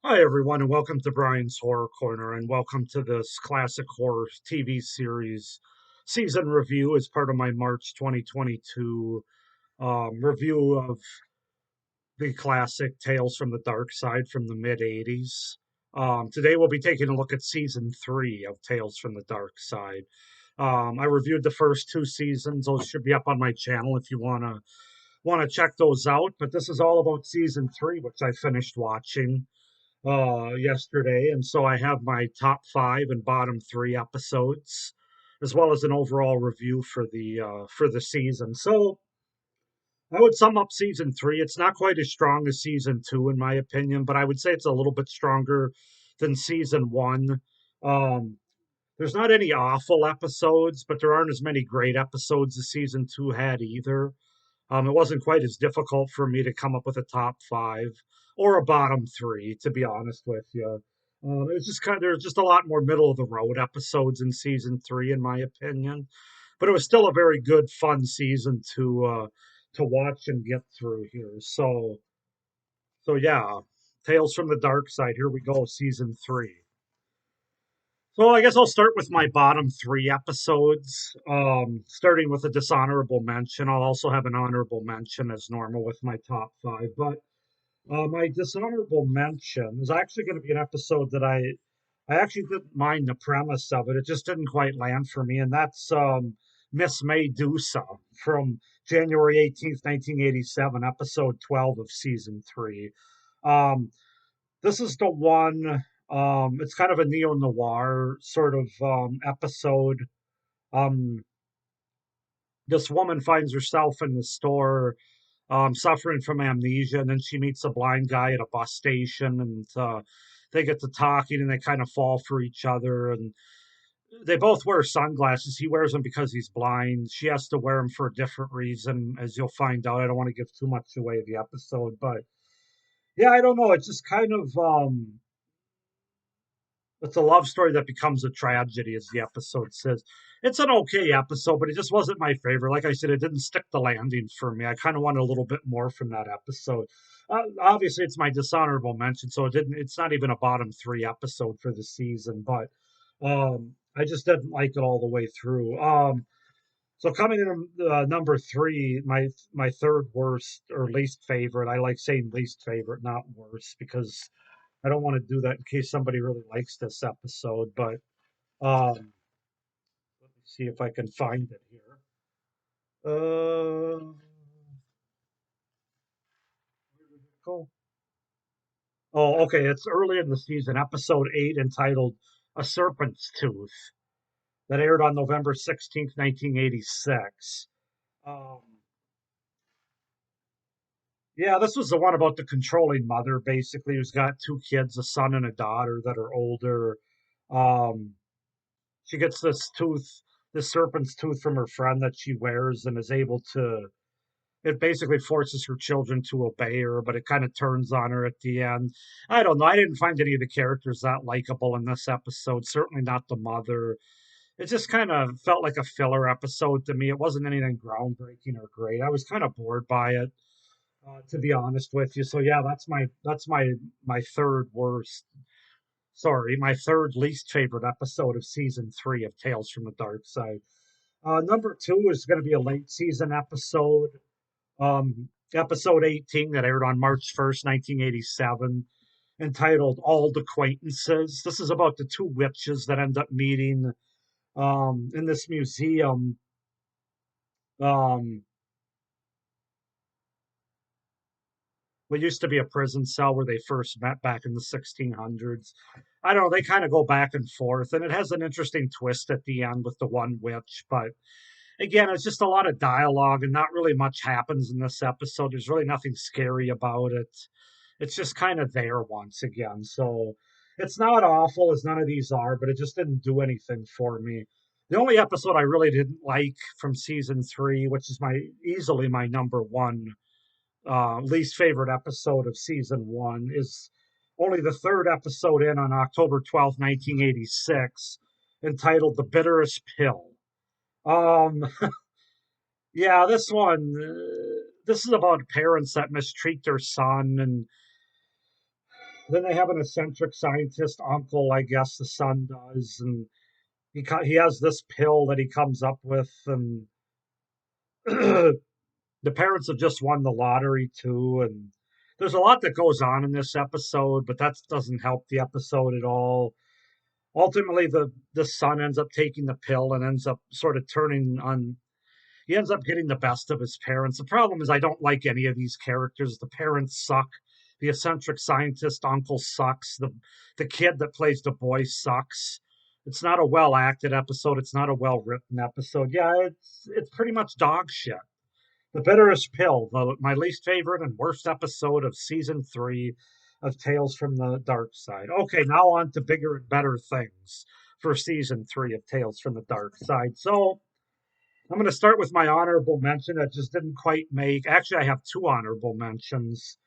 Hi, everyone, and welcome to Brian's Horror Corner, and welcome to this classic horror TV series season review as part of my March 2022 review of the classic Tales from the Dark Side from the mid 80s. Today, we'll be taking a look at season three of Tales from the Dark Side. I reviewed the first two seasons; those should be up on my channel if you wanna check those out. But this is all about season three, which I finished watching yesterday, and so I have my top five and bottom three episodes, as well as an overall review for the season. So I would sum up season three. It's not quite as strong as season two, in my opinion, but I would say it's a little bit stronger than season one. Um, there's not any awful episodes, but there aren't as many great episodes as season two had either. It wasn't quite as difficult for me to come up with a top five or a bottom three, to be honest with you. It was just there's just a lot more middle of the road episodes in season three, in my opinion. But it was still a very good, fun season to watch and get through here. So yeah, Tales from the Dark Side. Here we go, season three. So I guess I'll start with my bottom three episodes, starting with a dishonorable mention. I'll also have an honorable mention as normal with my top five. But my dishonorable mention is actually going to be an episode that I actually didn't mind the premise of it. It just didn't quite land for me, and that's Miss Medusa from January 18th, 1987, episode 12 of season three. Um, this is the one. It's kind of a neo noir sort of episode. Um, this woman finds herself in the store, suffering from amnesia, and then she meets a blind guy at a bus station, and they get to talking, and they kind of fall for each other. And they both wear sunglasses. He wears them because he's blind. She has to wear them for a different reason, as you'll find out. I don't want to give too much away of the episode, but yeah, I don't know. It's just kind of it's a love story that becomes a tragedy, as the episode says. It's an okay episode, but it just wasn't my favorite. Like I said, it didn't stick the landing for me. I kind of wanted a little bit more from that episode. Obviously, it's my dishonorable mention, so it didn't. It's not even a bottom three episode for the season, but I just didn't like it all the way through. So coming in number three, my third worst or least favorite. I like saying least favorite, not worst, because I don't want to do that in case somebody really likes this episode, but let me see if I can find it here. Where did it go? Oh, okay. It's early in the season, episode eight, entitled "A Serpent's Tooth," that aired on November 16th, 1986. Um, yeah, this was the one about the controlling mother, basically, who's got two kids, a son and a daughter that are older. Um, she gets this serpent's tooth from her friend that she wears and is able to. It basically forces her children to obey her, but it kind of turns on her at the end. I don't know. I didn't find any of the characters that likable in this episode. Certainly not the mother. It just kind of felt like a filler episode to me. It wasn't anything groundbreaking or great. I was kind of bored by it, to be honest with you. So yeah, that's my third worst. Sorry, my third least favorite episode of season three of Tales from the Dark Side. Number two is going to be a late season episode, episode 18 that aired on March 1st, 1987, entitled Old Acquaintances. This is about the two witches that end up meeting in this museum. Um, what used to be a prison cell where they first met back in the 1600s. I don't know, they kind of go back and forth, and it has an interesting twist at the end with the one witch, but again, it's just a lot of dialogue and not really much happens in this episode. There's really nothing scary about it. It's just kind of there once again. So it's not awful as none of these are, but it just didn't do anything for me. The only episode I really didn't like from season three, which is my easily my number one least favorite episode of season one, is only the third episode in on October 12th, 1986, entitled "The Bitterest Pill." Um, yeah, this one, this is about parents that mistreat their son, and Then they have an eccentric scientist uncle, I guess the son does, and he has this pill that he comes up with, and the parents have just won the lottery too, and there's a lot that goes on in this episode, but that doesn't help the episode at all. Ultimately, the son ends up taking the pill and ends up sort of turning on. He ends up getting the best of his parents. The problem is I don't like any of these characters. The parents suck. The eccentric scientist uncle sucks. The kid that plays the boy sucks. It's not a well acted episode. It's not a well written episode. Yeah, it's pretty much dog shit. The Bitterest Pill, my least favorite and worst episode of season 3 of Tales from the Dark Side. Okay, now on to bigger and better things for season 3 of Tales from the Dark Side. So I'm going to start with my honorable mention that just didn't quite make. Actually, I have two honorable mentions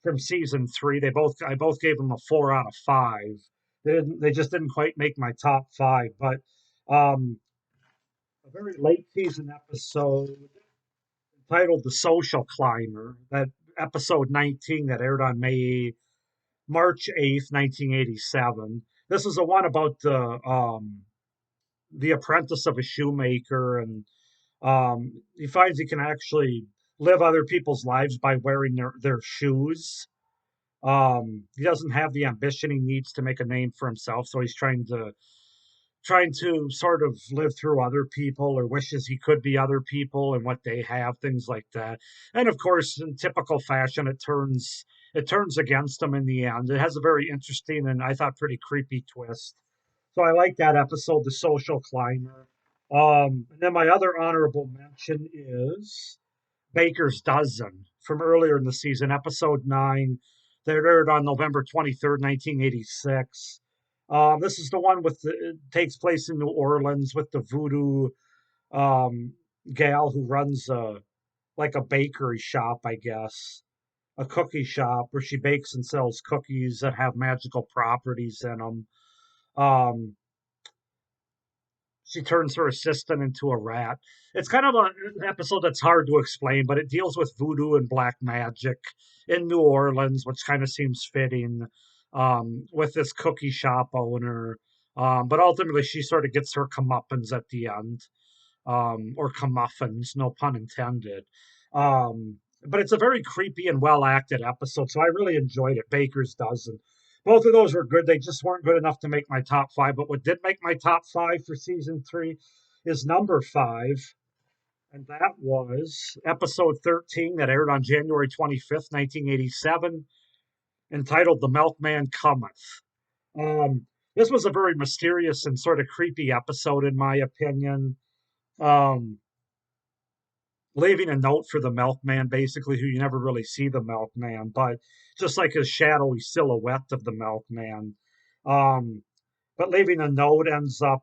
from season 3. I both gave them a 4 out of 5. They just didn't quite make my top 5, but a very late season episode titled The Social Climber, that episode 19 that aired on March 8th, 1987. This is the one about the apprentice of a shoemaker, and he finds he can actually live other people's lives by wearing their shoes. He doesn't have the ambition he needs to make a name for himself, so he's trying to sort of live through other people, or wishes he could be other people and what they have, things like that. And of course, in typical fashion, it turns against him in the end. It has a very interesting and I thought pretty creepy twist. So I like that episode, The Social Climber. And then my other honorable mention is Baker's Dozen from earlier in the season, episode 9, that aired on November 23rd, 1986. This is the one it takes place in New Orleans with the voodoo um, gal who runs like a bakery shop, I guess, a cookie shop where she bakes and sells cookies that have magical properties in them. Um, she turns her assistant into a rat. It's kind of an episode that's hard to explain, but it deals with voodoo and black magic in New Orleans, which kind of seems fitting with this cookie shop owner. But ultimately, she sort of gets her comeuppance at the end, or comeuppance, no pun intended. But it's a very creepy and well acted episode, so I really enjoyed it. Baker's Dozen. Both of those were good. They just weren't good enough to make my top 5. But what did make my top 5 for season 3 is number 5, and that was episode 13 that aired on January 25th, 1987, entitled "The Milkman Cometh." This was a very mysterious and sort of creepy episode, in my opinion. Um, Leaving a note for the milkman, basically, who you never really see the milkman, but just like a shadowy silhouette of the milkman. Um, but leaving a note ends up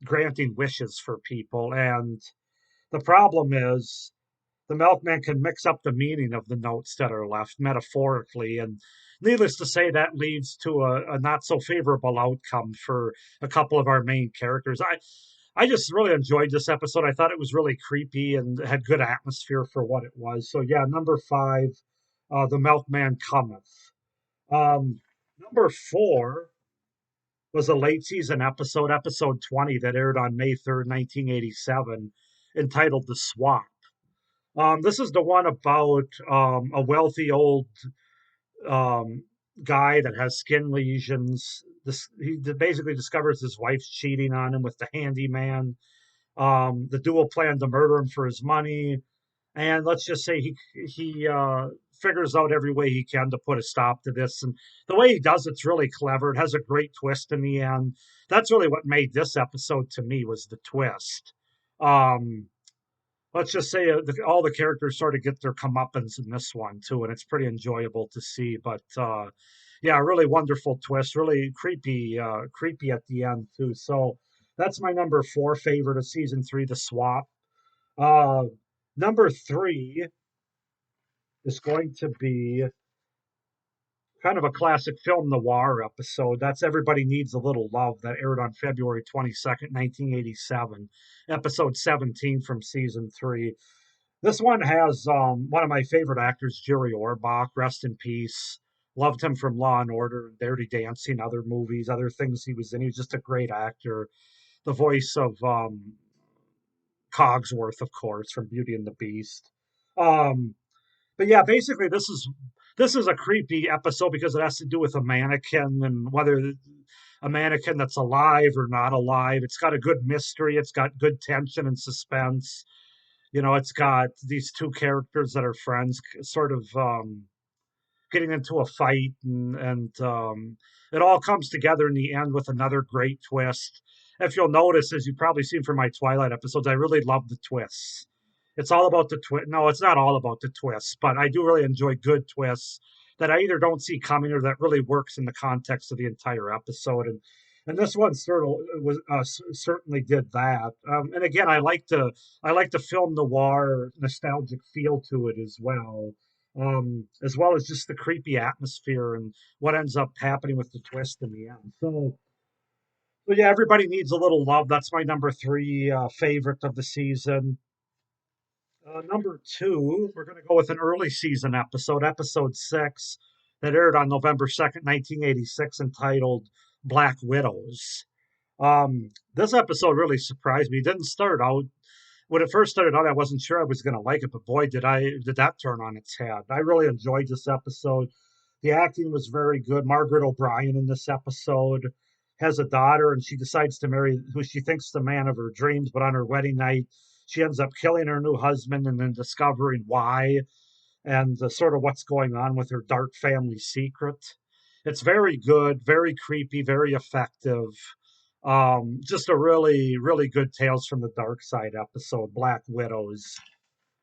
granting wishes for people. And the problem is the milkman can mix up the meaning of the notes that are left metaphorically. And needless to say, that leads to a not so favorable outcome for a couple of our main characters. I just really enjoyed this episode. I thought it was really creepy and had good atmosphere for what it was. So yeah, number 5, The Milkman Cometh. Number 4 was a late season episode, episode 20, that aired on May 3rd, 1987, entitled The Swap. This is the one about a wealthy old um, guy that has skin lesions. He basically discovers his wife's cheating on him with the handyman. The duo plan to murder him for his money, and let's just say he figures out every way he can to put a stop to this. And the way he does it's really clever. It has a great twist in the end. That's really what made this episode to me, was the twist. Um, let's just say all the characters sort of get their comeuppance in this one too, and it's pretty enjoyable to see. But yeah, really wonderful twist, really creepy at the end too. So that's my number 4 favorite of season 3, The Swap. Uh, Number 3 is going to be kind of a classic film noir episode. That's Everybody Needs a Little Love, that aired on February 22nd, 1987, episode 17 from season 3. This one has one of my favorite actors, Jerry Orbach, rest in peace. Loved him from Law and Order, Dirty Dancing, other movies, other things he was in. He was just a great actor. The voice of Cogsworth, of course, from Beauty and the Beast. Um, but yeah, basically, this is a creepy episode because it has to do with a mannequin and whether a mannequin that's alive or not alive. It's got a good mystery. It's got good tension and suspense. It's got these two characters that are friends, sort of getting into a fight, and it all comes together in the end with another great twist. If you'll notice, as you've probably seen from my Twilight episodes, I really love the twists. It's all about the twist. No, it's not all about the twists, but I do really enjoy good twists that I either don't see coming or that really works in the context of the entire episode. And this one certainly did that. And again, I like the film noir nostalgic feel to it as well as just the creepy atmosphere and what ends up happening with the twist in the end. So yeah, everybody needs a little love. That's my number three favorite of the season. Number two, we're going to go with an early season episode, episode six, that aired on November 2nd, 1986, entitled Black Widows. This episode really surprised me. It didn't start out when it first started out, I wasn't sure I was going to like it, but boy, did that turn on its head. I really enjoyed this episode. The acting was very good. Margaret O'Brien in this episode has a daughter, and she decides to marry who she thinks the man of her dreams, but on her wedding night, she ends up killing her new husband and then discovering why and sort of what's going on with her dark family secret. It's very good, very creepy, very effective. Just a really, really good Tales from the Dark Side episode, Black Widows.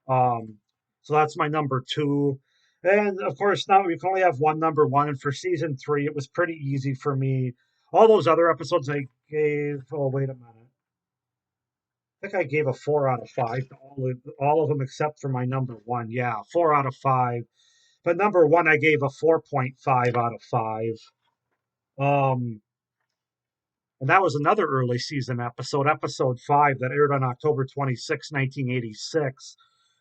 Um, so that's my number two. And of course, now you can only have one number one. And for season three, it was pretty easy for me. All those other episodes I gave, oh, wait a minute. I think I gave a 4 out of 5 to all of them except for my number one. Yeah, 4 out of 5. But number one, I gave a 4.5 out of 5. Um, and that was another early season episode, episode 5, that aired on October 26, 1986.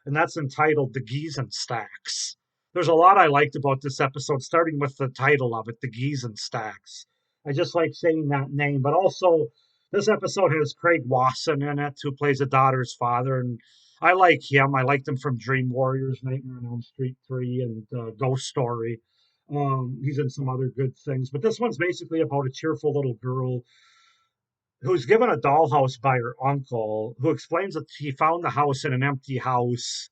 And that's entitled The Giesen Stacks. There's a lot I liked about this episode, starting with the title of it, The Giesen Stacks. I just like saying that name, but also this episode has Craig Wasson in it, who plays a daughter's father. And I like him. I liked him from Dream Warriors, Nightmare on Elm Street 3, and Ghost Story. He's in some other good things, but this one's basically about a cheerful little girl who's given a dollhouse by her uncle, who explains that he found the house in an empty house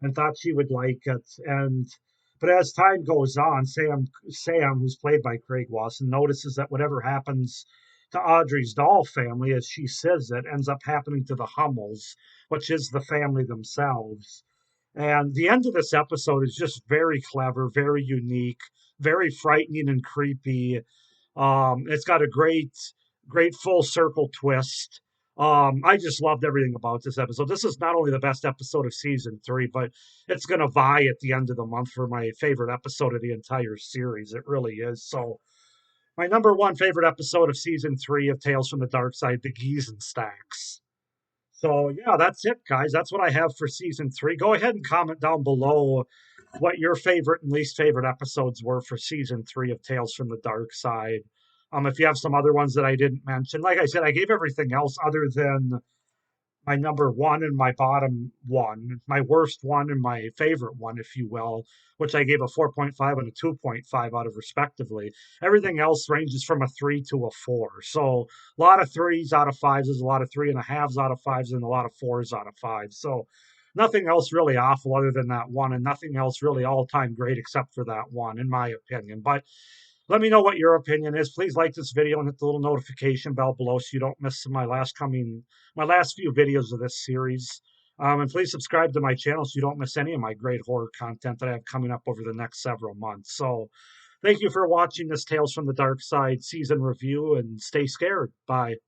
and thought she would like it. And but as time goes on, Sam, who's played by Craig Wasson, notices that whatever happens to Audrey's doll family, as she says it, ends up happening to the Hummels, which is the family themselves. And the end of this episode is just very clever, very unique, very frightening and creepy. It's got a great full circle twist. I just loved everything about this episode. This is not only the best episode of season three, but it's going to vie at the end of the month for my favorite episode of the entire series. It really is. So, my number one favorite episode of season three of Tales from the Dark Side, The Giesen Stacks. So, yeah, that's it, guys. That's what I have for season three. Go ahead and comment down below what your favorite and least favorite episodes were for season three of Tales from the Dark Side. If you have some other ones that I didn't mention, like I said, I gave everything else other than my number one and my bottom one, my worst one and my favorite one, if you will, which I gave a 4.5 and a 2.5 out of respectively. Everything else ranges from a 3 to a 4. So a lot of threes out of fives is a lot of 3.5s out of fives and a lot of fours out of fives. So nothing else really awful other than that one, and nothing else really all time great except for that one, in my opinion. But let me know what your opinion is. Please like this video and hit the little notification bell below so you don't miss my last few videos of this series. And please subscribe to my channel so you don't miss any of my great horror content that I have coming up over the next several months. So thank you for watching this Tales from the Dark Side season review, and stay scared. Bye.